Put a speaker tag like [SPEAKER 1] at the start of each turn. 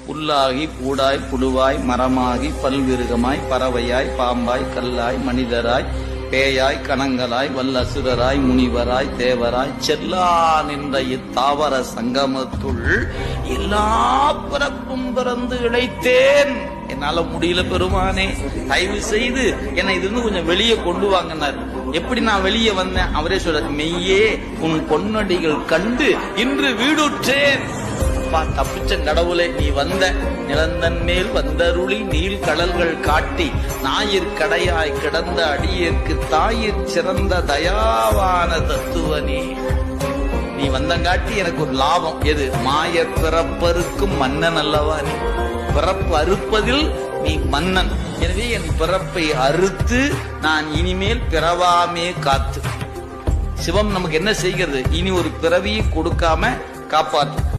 [SPEAKER 1] புல்லாகி பூடாய் புழுவாய் மரமாகி பல்விருகமாய் பறவையாய் பாம்பாய் கல்லாய் மனிதராய் பேயாய் கணங்களாய் வல்லசுரராய் முனிவராய் தேவராய் செல்லா நின்ற இத்தாவர சங்கமத்துள் எல்லா பிறப்பும் பிறந்து இழைத்தேன். என்னால முடியல பெருமானே, தயவு செய்து என்னை இதிலிருந்து கொஞ்சம் வெளியே கொண்டு வாங்கினார். எப்படி நான் வெளியே வந்தேன்? அவரே சொல்ற, மெய்யே உன் பொன்னடிகள் கண்டு இன்று வீடுற்றேன். தப்பிச்சன் கடவுளே, நீ வந்த நிலந்தன் மேல் வந்தருளி நீள் கடல்கள் காட்டி ஞாயிற்கடையாய் கிடந்த அடியேற்கு தாயிற் சிறந்த தயாவான தத்துவனே. நீ வந்தங்காட்டி எனக்கு ஒரு லாபம். எது? மாய பிறப்பருக்கும் மன்னன் அல்லவா நீ. பிறப்பு அறுப்பதில் நீ மன்னன். எனவே என் பிறப்பை அறுத்து நான் இனிமேல் பிறவாமே காத்து. சிவம் நமக்கு என்ன செய்கிறது? இனி ஒரு பிறவியை கொடுக்காம காப்பாற்று.